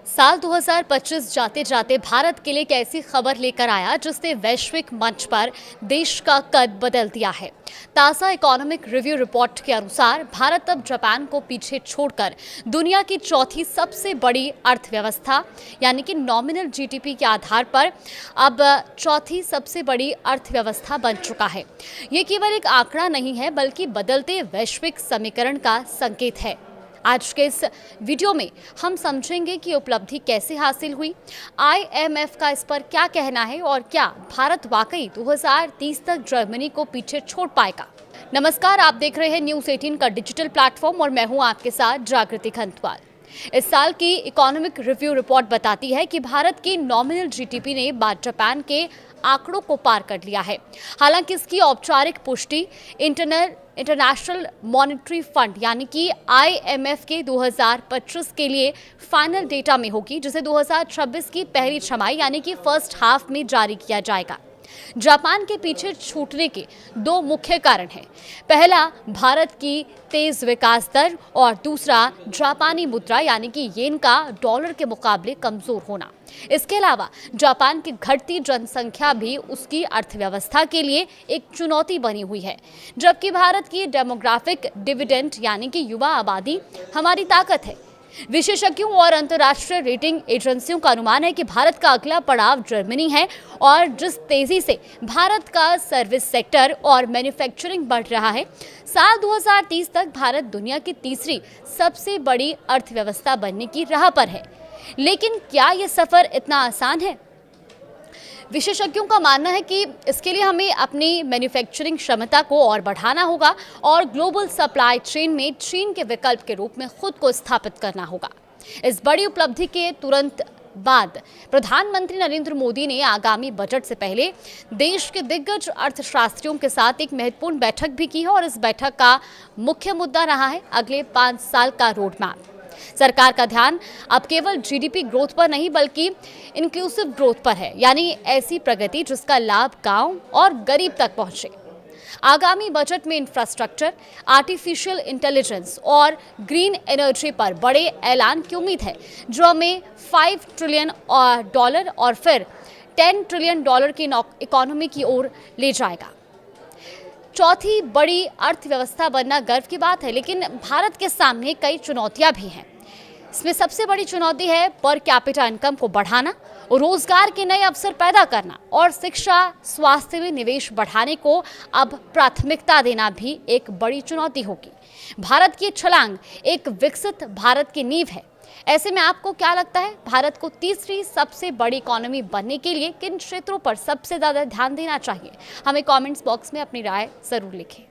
साल 2025 जाते जाते भारत के लिए एक ऐसी खबर लेकर आया जिसने वैश्विक मंच पर देश का कद बदल दिया है। ताज़ा इकोनॉमिक रिव्यू रिपोर्ट के अनुसार भारत अब जापान को पीछे छोड़कर दुनिया की चौथी सबसे बड़ी अर्थव्यवस्था यानी कि नॉमिनल जीडीपी के आधार पर अब चौथी सबसे बड़ी अर्थव्यवस्था बन चुका है। ये केवल एक आंकड़ा नहीं है बल्कि बदलते वैश्विक समीकरण का संकेत है। आज के इस वीडियो में हम समझेंगे कि उपलब्धि कैसे हासिल हुई, आईएमएफ का इस पर क्या कहना है और क्या भारत वाकई 2030 तक जर्मनी को पीछे छोड़ पाएगा। नमस्कार, आप देख रहे हैं न्यूज़ 18 का डिजिटल प्लेटफॉर्म और मैं हूं आपके साथ जागृति खंतवाल। इस साल की इकोनॉमिक रिव्यू रिपोर्ट बताती है कि भारत की नॉमिनल जीडीपी ने जापान के आंकड़ों को पार कर लिया है। हालांकि इसकी औपचारिक पुष्टि इंटरनेशनल मॉनेटरी फंड यानी कि आईएमएफ के 2025 के लिए फाइनल डेटा में होगी, जिसे 2026 की पहली छमाही यानी कि फर्स्ट हाफ में जारी किया जाएगा। जापान के पीछे छूटने के दो मुख्य कारण हैं। पहला, भारत की तेज विकास दर और दूसरा जापानी मुद्रा यानी कि येन का डॉलर के मुकाबले कमजोर होना। इसके अलावा जापान की घटती जनसंख्या भी उसकी अर्थव्यवस्था के लिए एक चुनौती बनी हुई है, जबकि भारत की डेमोग्राफिक डिविडेंड यानी कि युवा आबादी हमारी ताकत है। विशेषज्ञों और अंतर्राष्ट्रीय रेटिंग एजेंसियों का अनुमान है कि भारत का अगला पड़ाव जर्मनी है और जिस तेजी से भारत का सर्विस सेक्टर और मैन्युफैक्चरिंग बढ़ रहा है, साल 2030 तक भारत दुनिया की तीसरी सबसे बड़ी अर्थव्यवस्था बनने की राह पर है। लेकिन क्या यह सफर इतना आसान है? विशेषज्ञों का मानना है कि इसके लिए हमें अपनी मैन्युफैक्चरिंग क्षमता को और बढ़ाना होगा और ग्लोबल सप्लाई चेन में चीन के विकल्प के रूप में खुद को स्थापित करना होगा। इस बड़ी उपलब्धि के तुरंत बाद प्रधानमंत्री नरेंद्र मोदी ने आगामी बजट से पहले देश के दिग्गज अर्थशास्त्रियों के साथ एक महत्वपूर्ण बैठक भी की है और इस बैठक का मुख्य मुद्दा रहा है अगले 5 साल का रोड मैप। सरकार का ध्यान अब केवल जीडीपी ग्रोथ पर नहीं बल्कि इंक्लूसिव ग्रोथ पर है, यानी ऐसी प्रगति जिसका लाभ गांव और गरीब तक पहुंचे। आगामी बजट में इंफ्रास्ट्रक्चर, आर्टिफिशियल इंटेलिजेंस और ग्रीन एनर्जी पर बड़े ऐलान की उम्मीद है, जो हमें $5 ट्रिलियन और फिर $10 ट्रिलियन की इकोनॉमी की ओर ले जाएगा। चौथी बड़ी अर्थव्यवस्था बनना गर्व की बात है, लेकिन भारत के सामने कई चुनौतियां भी हैं। इसमें सबसे बड़ी चुनौती है पर कैपिटा इनकम को बढ़ाना, रोजगार के नए अवसर पैदा करना और शिक्षा स्वास्थ्य में निवेश बढ़ाने को अब प्राथमिकता देना भी एक बड़ी चुनौती होगी। भारत की छलांग एक विकसित भारत की नींव है। ऐसे में आपको क्या लगता है, भारत को तीसरी सबसे बड़ी इकोनॉमी बनने के लिए किन क्षेत्रों पर सबसे ज्यादा ध्यान देना चाहिए? हमें कमेंट्स बॉक्स में अपनी राय जरूर लिखें।